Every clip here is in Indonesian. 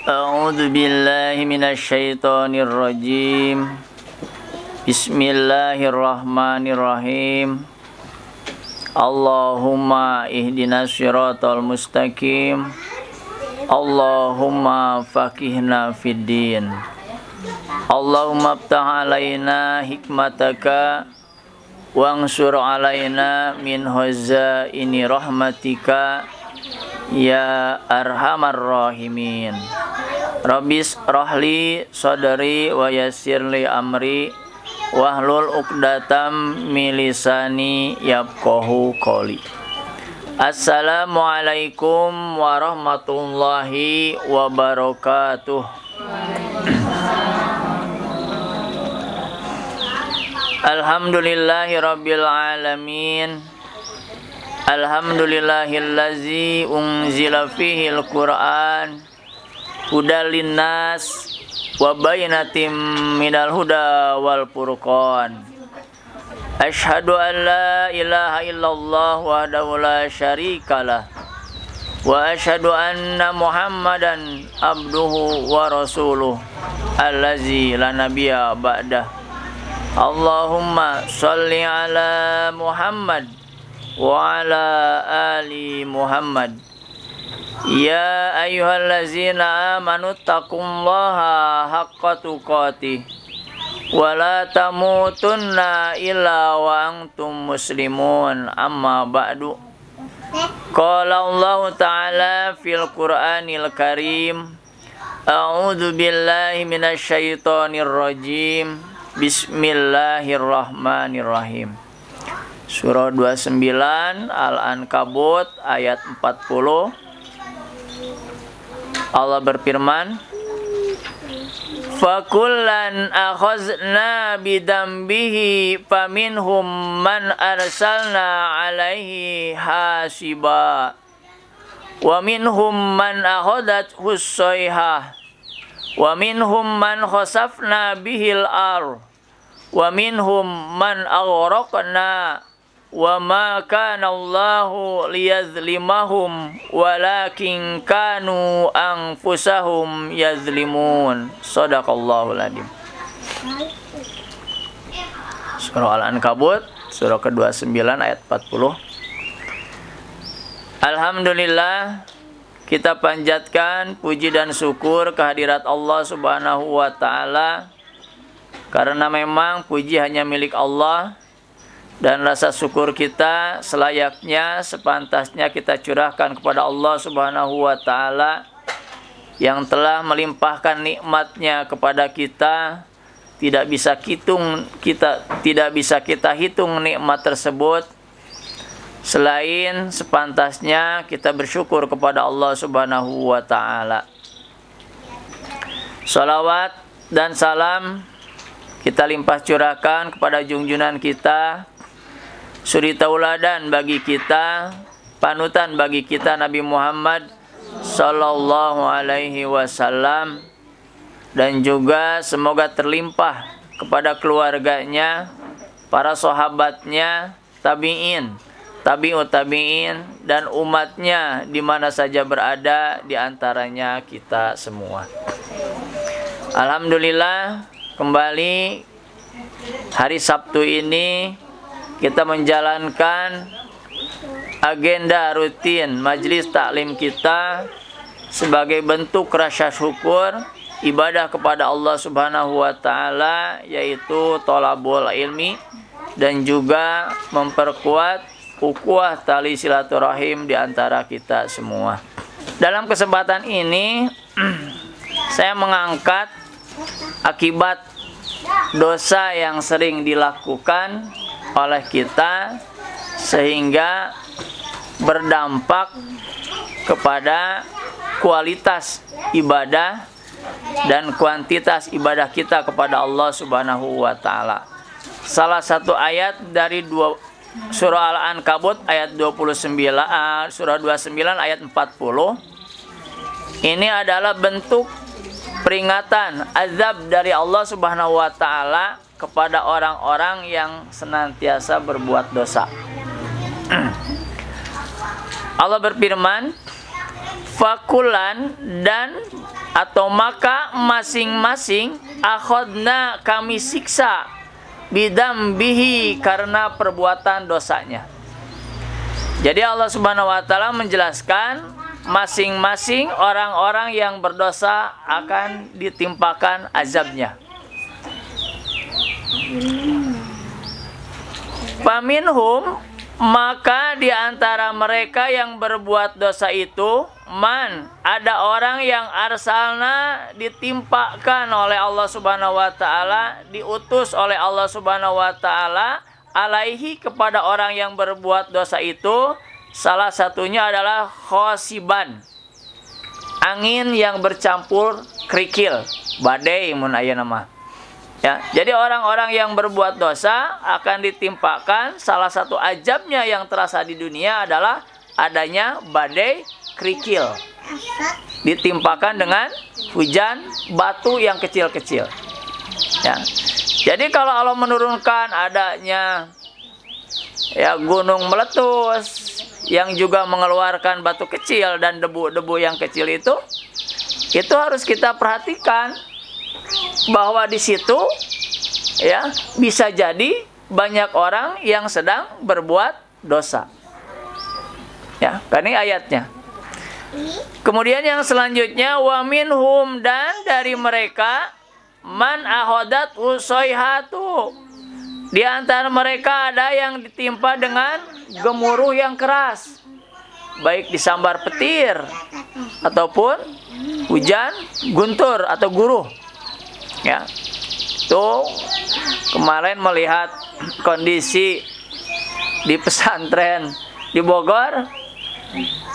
A'udzu billahi minasyaitonir rajim. Bismillahirrahmanirrahim. Allahumma ihdinas siratal mustaqim. Allahumma faqihna fiddin. Allahumma aftah alaina hikmataka wansur alaina min hazaini rahmatika ya arhamar rahimin. Rabbis rahli sadri wa yassirli amri wahlul uqdatam min lisani yafqahu qawli. Assalamualaikum warahmatullahi wabarakatuh. Alhamdulillahi rabbil alamin. Alhamdulillahillazi unzila fihil Qur'an hudal linnas wa bayyinatin minal huda wal furqan. Asyhadu an la ilaha illallah wahdahu la syarikalah wa asyhadu anna Muhammadan abduhu wa rasuluh allazi la nabiyya ba'dah. Allahumma shalli ala Muhammad wa ala ali Muhammad. Ya ayyuhallazina amanu taqullaha haqqa tuqatih wa la tamutunna illa wa antum muslimun. Amma ba'du. Qala Allah ta'ala fil Qur'anil Karim. A'udzu billahi minasyaitonir rajim. Bismillahirrahmanirrahim. Surah 29 Al-Ankabut ayat 40. Allah berfirman, fakullan akhazna bidambihi faminhum man arsalna alaihi hasiba wa minhum man akhadat hussayhah wa minhum man khasafna bihil ar wa minhum man aghraqna wa ma kana Allahu liyazlimahum walakin kanu anfusahum yazlimun. Shadaqallahul adzim. Surah Al-Ankabut surah ke-29 ayat 40. Alhamdulillah, kita panjatkan puji dan syukur kehadirat Allah Subhanahu wa taala, karena memang puji hanya milik Allah. Dan rasa syukur kita selayaknya, sepantasnya kita curahkan kepada Allah Subhanahu wa ta'ala yang telah melimpahkan nikmatnya kepada kita. Tidak bisa kita hitung nikmat tersebut. Selain sepantasnya kita bersyukur kepada Allah Subhanahu wa ta'ala. Salawat dan salam kita limpah curahkan kepada junjungan kita, suri tauladan bagi kita, panutan bagi kita, Nabi Muhammad sallallahu alaihi wasallam, dan juga semoga terlimpah kepada keluarganya, para sahabatnya, tabi'in, tabi'ut tabi'in, dan umatnya di mana saja berada, di antaranya kita semua. Alhamdulillah, kembali hari Sabtu ini kita menjalankan agenda rutin majelis taklim kita sebagai bentuk rasa syukur ibadah kepada Allah Subhanahu wa taala, yaitu thalabul ilmi, dan juga memperkuat ukhuwah tali silaturahim di antara kita semua. Dalam kesempatan ini saya mengangkat akibat dosa yang sering dilakukan oleh kita sehingga berdampak kepada kualitas ibadah dan kuantitas ibadah kita kepada Allah Subhanahu wa taala. Salah satu ayat dari surah Al-Ankabut ayat 29, surah 29 ayat 40. Ini adalah bentuk peringatan azab dari Allah Subhanahu wa taala kepada orang-orang yang senantiasa berbuat dosa. Allah berfirman, fakulan, dan atau maka masing-masing akhodna kami siksa bidambihi karena perbuatan dosanya. Jadi Allah Subhanahu wa taala menjelaskan masing-masing orang-orang yang berdosa akan ditimpakan azabnya. Faminhum, maka di antara mereka yang berbuat dosa itu, man, ada orang yang arsalna ditimpakan oleh Allah Subhanahu wa taala, diutus oleh Allah Subhanahu wa taala alaihi kepada orang yang berbuat dosa itu. Salah satunya adalah khosiban, angin yang bercampur kerikil, badai mun aya nama. Ya, jadi orang-orang yang berbuat dosa akan ditimpakan, salah satu azabnya yang terasa di dunia adalah adanya badai kerikil. Ditimpakan dengan hujan batu yang kecil-kecil. Ya. Jadi kalau Allah menurunkan adanya gunung meletus yang juga mengeluarkan batu kecil dan debu-debu yang kecil itu harus kita perhatikan bahwa di situ bisa jadi banyak orang yang sedang berbuat dosa. Ya, kan ini ayatnya. Kemudian yang selanjutnya, wa minhum, dan dari mereka man ahodat usoihatu, di antara mereka ada yang ditimpa dengan gemuruh yang keras, baik disambar petir ataupun hujan guntur atau guruh. Ya, tuh kemarin melihat kondisi di pesantren di Bogor.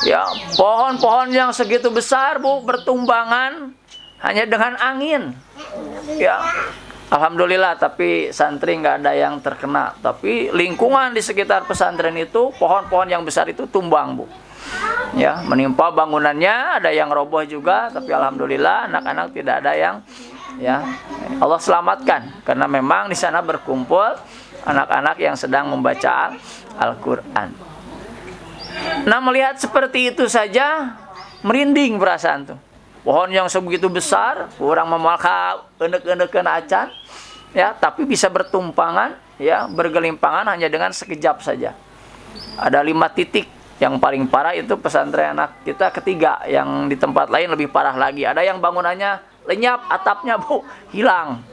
Ya, pohon-pohon yang segitu besar, Bu, bertumbangan hanya dengan angin. Ya, alhamdulillah, tapi santri nggak ada yang terkena. Tapi lingkungan di sekitar pesantren itu, pohon-pohon yang besar itu tumbang, Bu. Ya, menimpa bangunannya, ada yang roboh juga, tapi alhamdulillah anak-anak tidak ada yang Allah selamatkan, karena memang di sana berkumpul anak-anak yang sedang membaca Al-Qur'an. Nah, melihat seperti itu saja merinding perasaan tuh. Pohon yang sebegitu besar, kurang memalka enek-enekeun acan, ya, tapi bisa bertumpangan, ya, bergelimpangan hanya dengan sekejap saja. Ada 5 titik. Yang paling parah itu pesantren anak kita ketiga, yang di tempat lain lebih parah lagi. Ada yang bangunannya lenyap, atapnya, Bu, hilang.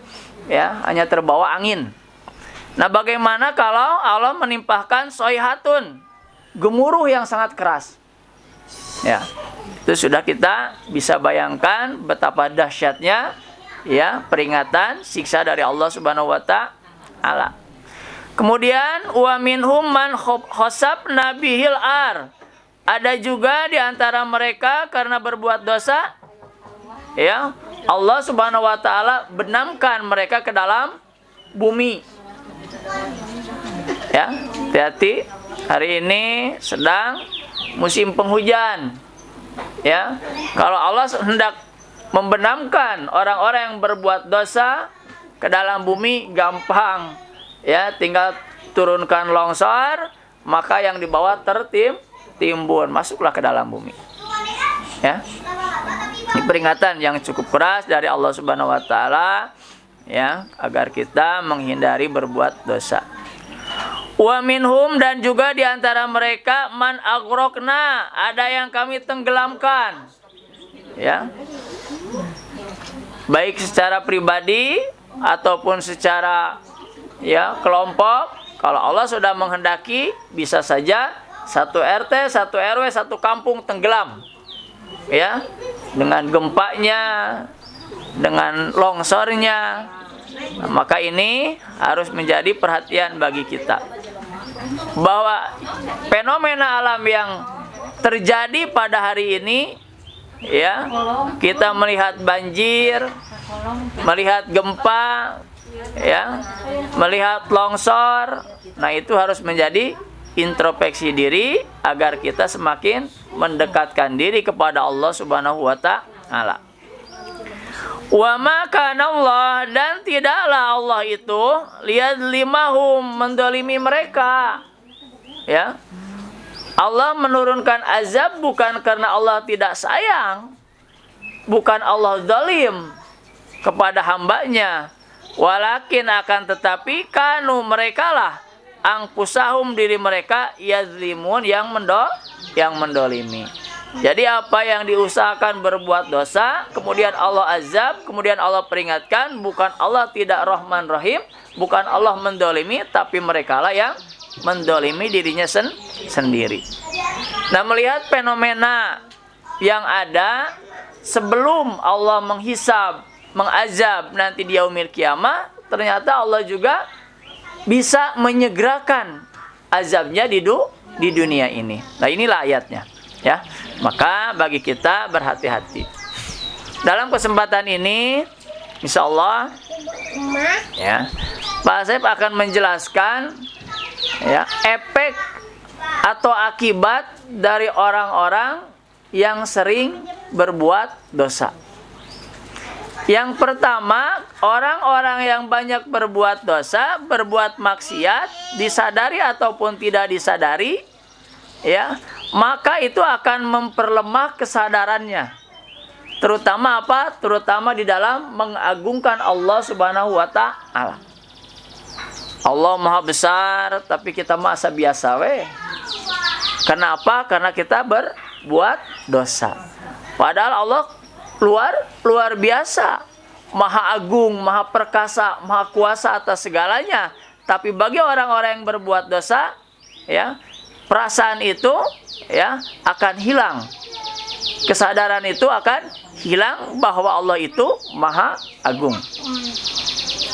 Ya, hanya terbawa angin. Nah, bagaimana kalau Allah menimpahkan soihatun, gemuruh yang sangat keras? Ya, itu sudah kita bisa bayangkan betapa dahsyatnya ya peringatan siksa dari Allah Subhanahu wa taala. Kemudian wa minhum man khosabna bihil ar. Ada juga di antara mereka karena berbuat dosa, ya, Allah Subhanahu wa taala benamkan mereka ke dalam bumi. Ya, hati-hati, hari ini sedang musim penghujan. Ya, kalau Allah hendak membenamkan orang-orang yang berbuat dosa ke dalam bumi, gampang. Ya, tinggal turunkan longsor, maka yang di bawah tertimbun, masuklah ke dalam bumi. Ya. Ini peringatan yang cukup keras dari Allah Subhanahu wa taala, ya, agar kita menghindari berbuat dosa. Wa minhum, dan juga di antara mereka man aghraqna, ada yang kami tenggelamkan. Ya. Baik secara pribadi ataupun secara kelompok. Kalau Allah sudah menghendaki, bisa saja satu RT, satu RW, satu kampung tenggelam. Ya, dengan gempanya, dengan longsornya. Nah, maka ini harus menjadi perhatian bagi kita, bahwa fenomena alam yang terjadi pada hari ini, ya, kita melihat banjir, melihat gempa, ya, melihat longsor. Nah, itu harus menjadi introspeksi diri agar kita semakin mendekatkan diri kepada Allah Subhanahu wa taala. Wa ma kana Allah, dan tidaklah Allah itu liyadlimahum, mendolimi mereka. Ya. Allah menurunkan azab bukan karena Allah tidak sayang, bukan Allah zalim kepada hambanya, walakin akan tetapi kanu merekalah angpusahum diri mereka yazlimun yang mendolimi. Jadi apa yang diusahakan berbuat dosa, kemudian Allah azab, kemudian Allah peringatkan, bukan Allah tidak Rahman Rahim, bukan Allah mendolimi, tapi merekalah yang mendolimi dirinya sendiri. Nah, melihat fenomena yang ada sebelum Allah menghisab, mengazab nanti di yaumil kiamah, ternyata Allah juga bisa menyegerakan azabnya di dunia ini. Nah, inilah ayatnya, ya. Maka bagi kita berhati-hati. Dalam kesempatan ini, insya Allah, ya, Pak Asep akan menjelaskan, ya, efek atau akibat dari orang-orang yang sering berbuat dosa. Yang pertama, orang-orang yang banyak berbuat dosa, berbuat maksiat, disadari ataupun tidak disadari, ya, maka itu akan memperlemah kesadarannya. Terutama apa? Terutama di dalam mengagungkan Allah Subhanahu wa taala. Allah Maha Besar, tapi kita masa biasa we. Kenapa? Karena kita berbuat dosa. Padahal Allah luar biasa, Maha Agung, Maha Perkasa, Maha Kuasa atas segalanya. Tapi bagi orang-orang yang berbuat dosa, ya, perasaan itu, ya, akan hilang. Kesadaran itu akan hilang bahwa Allah itu Maha Agung.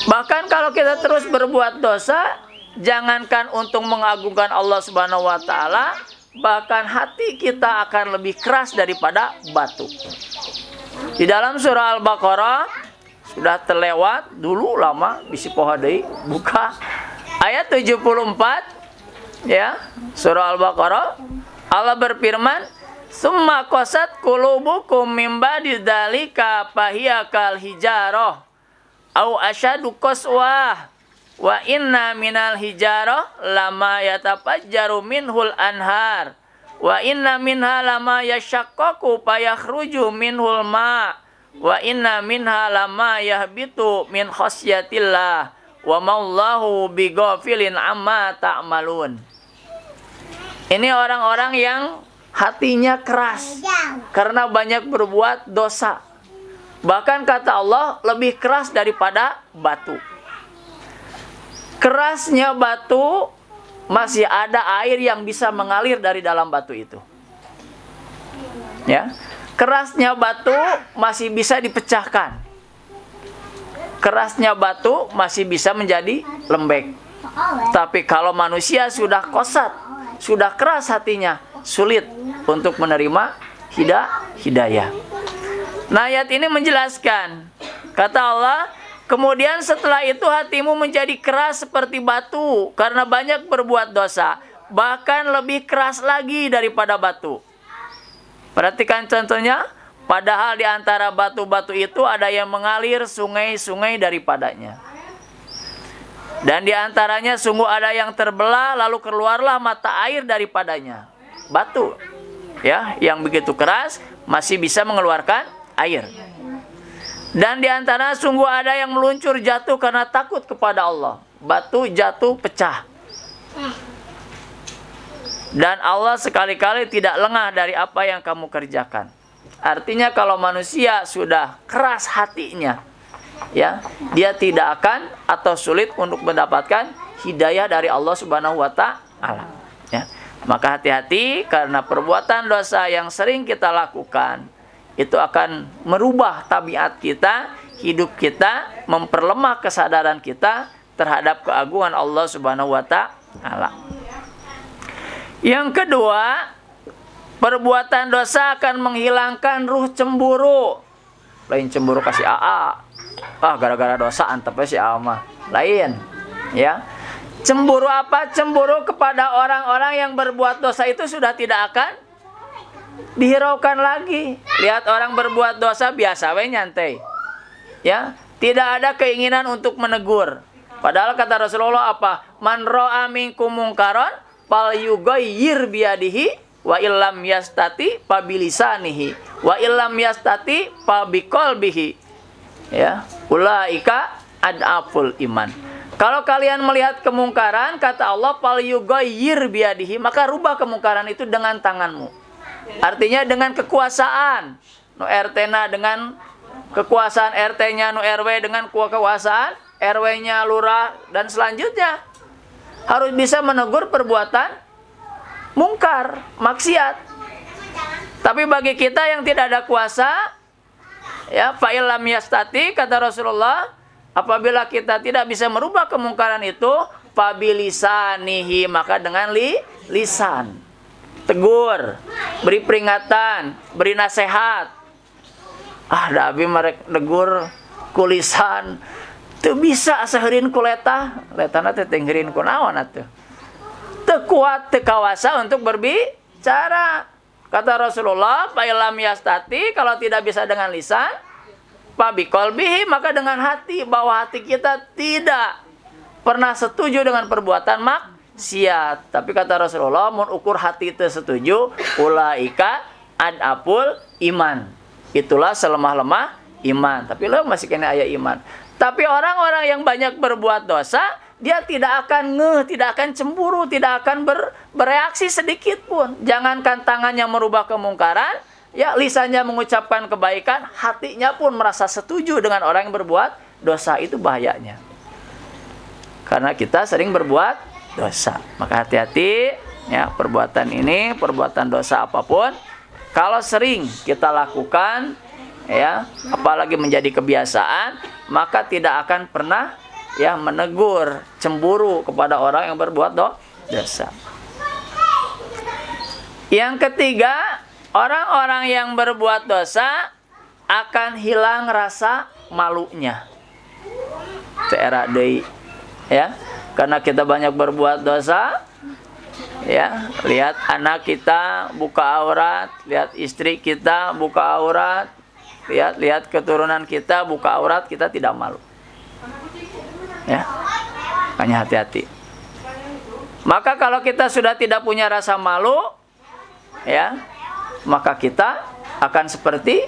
Bahkan kalau kita terus berbuat dosa, jangankan untuk mengagungkan Allah Subhanahu wa taala, bahkan hati kita akan lebih keras daripada batu. Di dalam surah Al-Baqarah sudah terlewat dulu lama, bisi poha deui, buka ayat 74, ya, surah Al-Baqarah. Allah berfirman, "Summa qasat qulubukum mim ba'di dzalika fahiya kal hijarah au asyadu qaswah wa inna minal hijarah lama yatafajjaru minhul anhar wa inna minha lama yashaqqaqu fayakhruju minhul ma wa inna minha lama yahbitu min khasyatillah wa mallahu bighafilin amma ta'malun." Ini orang-orang yang hatinya keras karena banyak berbuat dosa. Bahkan kata Allah lebih keras daripada batu. Kerasnya batu, masih ada air yang bisa mengalir dari dalam batu itu. Ya. Kerasnya batu masih bisa dipecahkan. Kerasnya batu masih bisa menjadi lembek. Tapi kalau manusia sudah kosat, sudah keras hatinya, sulit untuk menerima hidayah. Nah, ayat ini menjelaskan, kata Allah, kemudian setelah itu hatimu menjadi keras seperti batu karena banyak berbuat dosa, bahkan lebih keras lagi daripada batu. Perhatikan contohnya, padahal di antara batu-batu itu ada yang mengalir sungai-sungai daripadanya. Dan di antaranya sungguh ada yang terbelah, lalu keluarlah mata air daripadanya. Batu, ya, yang begitu keras masih bisa mengeluarkan air. Dan di antara sungguh ada yang meluncur jatuh karena takut kepada Allah. Batu jatuh pecah. Dan Allah sekali-kali tidak lengah dari apa yang kamu kerjakan. Artinya kalau manusia sudah keras hatinya, ya, dia tidak akan atau sulit untuk mendapatkan hidayah dari Allah Subhanahu wa taala, ya. Maka hati-hati karena perbuatan dosa yang sering kita lakukan itu akan merubah tabiat kita, hidup kita, memperlemah kesadaran kita terhadap keagungan Allah Subhanahu wa taala. Yang kedua, perbuatan dosa akan menghilangkan ruh cemburu. Lain cemburu kasih AA. Gara-gara dosa antepnya si Alma. Lain, ya. Cemburu apa? Cemburu kepada orang-orang yang berbuat dosa itu sudah tidak akan dihiraukan lagi. Lihat orang berbuat dosa biasa we nyantai. Ya, tidak ada keinginan untuk menegur. Padahal kata Rasulullah apa? Man ra'a minkum mungkaron fal yughayyir biyadihi wa illam yastati fa bilisanihi wa illam yastati fa biqalbihi. Ya, ulaika adaful iman. Kalau kalian melihat kemungkaran, kata Allah, fal yughayyir biyadihi, maka rubah kemungkaran itu dengan tanganmu. Artinya dengan kekuasaan. Nu RT-na dengan kekuasaan, RT-nya nu RW dengan kekuasaan, RW-nya lurah, dan selanjutnya harus bisa menegur perbuatan mungkar, maksiat. Tapi bagi kita yang tidak ada kuasa, ya, fa illam yastati, kata Rasulullah, apabila kita tidak bisa merubah kemungkaran itu, fa bilisanihi, maka dengan lisan. Tegur, beri peringatan, beri nasihat. Da abi marek negur kulisan teu bisa saheureun ku letana teh tengeureun ku naon atuh. Teu kuat, teu kawasa untuk berbicara. Kata Rasulullah, fa illam yastati, kalau tidak bisa dengan lisan, fa biqalbihi, maka dengan hati, bahwa hati kita tidak pernah setuju dengan perbuatan maksiat. Tapi kata Rasulullah, mun ukur hati teu setuju, ulaika adapul iman. Itulah selemah-lemah iman. Tapi lo masih kena aya iman. Tapi orang-orang yang banyak berbuat dosa, dia tidak akan tidak akan cemburu, tidak akan bereaksi sedikit pun. Jangankan tangannya merubah kemungkaran, ya lisannya mengucapkan kebaikan, hatinya pun merasa setuju dengan orang yang berbuat dosa. Itu bahayanya. Karena kita sering berbuat dosa. Maka hati-hati, ya, perbuatan ini, perbuatan dosa apapun, kalau sering kita lakukan, ya, apalagi menjadi kebiasaan, maka tidak akan pernah, ya, menegur, cemburu kepada orang yang berbuat dosa. Yang ketiga, orang-orang yang berbuat dosa akan hilang rasa malunya. Teera deui, ya, karena kita banyak berbuat dosa. Ya, lihat anak kita buka aurat, lihat istri kita buka aurat, lihat keturunan kita buka aurat, kita tidak malu. Ya, hanya hati-hati. Maka kalau kita sudah tidak punya rasa malu, ya, maka kita akan seperti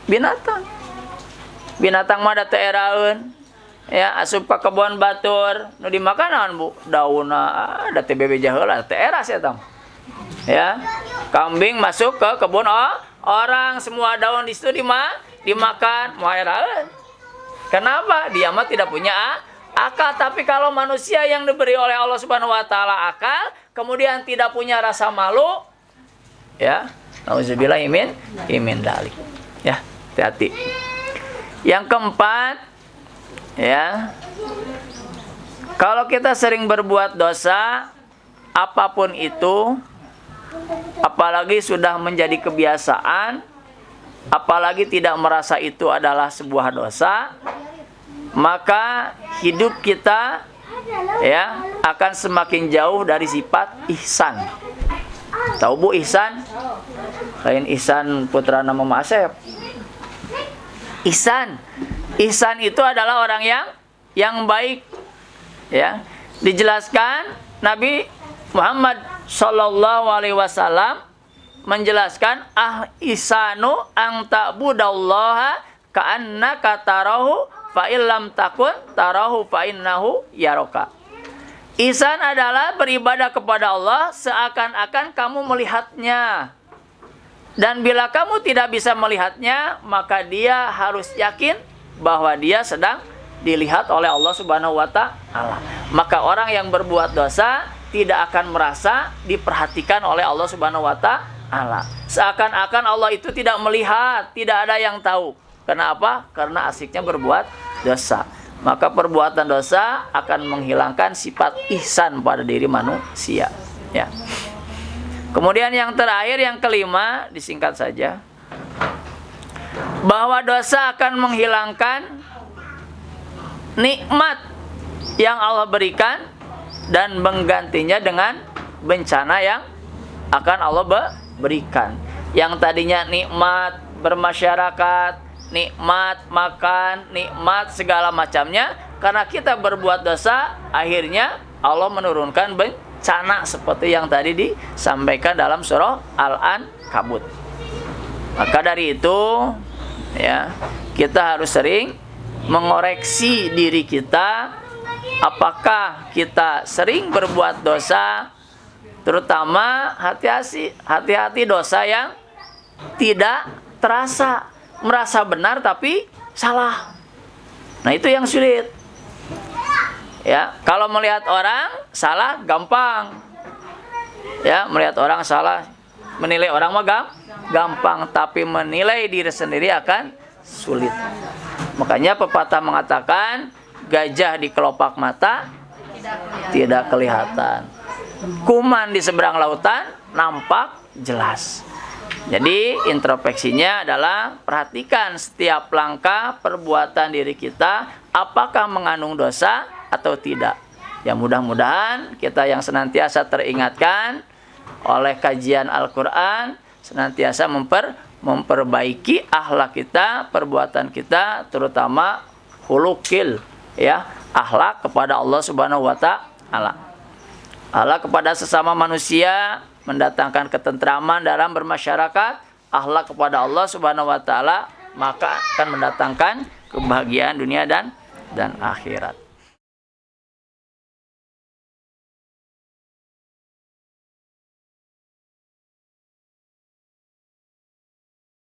binatang. Binatang mah da teu eraeun. Ya, asup ka kebon batur, nu dimakan naon Bu? Daunna, da teh bebeja heula, teh eras eta. Ya, kambing masuk ke kebun orang, semua daun di situ dimakan, moal eraeun. Kenapa? Dia mah tidak punya akal. Tapi kalau manusia yang diberi oleh Allah Subhanahu wa taala akal, kemudian tidak punya rasa malu, ya, nauzubillah imin dalik. Ya, hati-hati. Yang keempat, ya, kalau kita sering berbuat dosa apapun itu, apalagi sudah menjadi kebiasaan, apalagi tidak merasa itu adalah sebuah dosa, maka hidup kita, ya, akan semakin jauh dari sifat ihsan. Tahu Bu ihsan? Lain ihsan putra nama Asep. Ihsan itu adalah orang yang baik, ya. Dijelaskan Nabi Muhammad sallallahu alaihi wasallam menjelaskan ihsanu ang ta'budallaha ka'annaka tarahu fa illam takun tarahu fa innahu yaraka. Ihsan adalah beribadah kepada Allah seakan-akan kamu melihatnya. Dan bila kamu tidak bisa melihatnya, maka dia harus yakin bahwa dia sedang dilihat oleh Allah Subhanahu wa taala. Maka orang yang berbuat dosa tidak akan merasa diperhatikan oleh Allah Subhanahu wa taala. Seakan-akan Allah itu tidak melihat, tidak ada yang tahu. Kenapa? Karena asiknya berbuat dosa. Maka perbuatan dosa akan menghilangkan sifat ihsan pada diri manusia, ya. Kemudian yang terakhir, yang kelima, disingkat saja, bahwa dosa akan menghilangkan nikmat yang Allah berikan dan menggantinya dengan bencana yang akan Allah berikan. Yang tadinya nikmat bermasyarakat, nikmat makan, nikmat segala macamnya, karena kita berbuat dosa, akhirnya Allah menurunkan laksana seperti yang tadi disampaikan dalam surah Al-Ankabut. Maka dari itu ya, kita harus sering mengoreksi diri kita, apakah kita sering berbuat dosa, terutama hati-hati dosa yang tidak terasa, merasa benar tapi salah. Nah, itu yang sulit. Ya, kalau melihat orang salah gampang. Ya, melihat orang salah, menilai orang mah gampang, tapi menilai diri sendiri akan sulit. Makanya pepatah mengatakan gajah di kelopak mata tidak kelihatan. Kuman di seberang lautan nampak jelas. Jadi introspeksinya adalah perhatikan setiap langkah perbuatan diri kita, apakah mengandung dosa atau tidak. Ya, mudah-mudahan kita yang senantiasa teringatkan oleh kajian Al-Quran, senantiasa memperbaiki akhlak kita, perbuatan kita, terutama hulukil, ya, akhlak kepada Allah Subhanahu wa Ta'ala. Akhlak kepada sesama manusia mendatangkan ketentraman dalam bermasyarakat. Akhlak kepada Allah Subhanahu wa Ta'ala maka akan mendatangkan kebahagiaan dunia dan akhirat.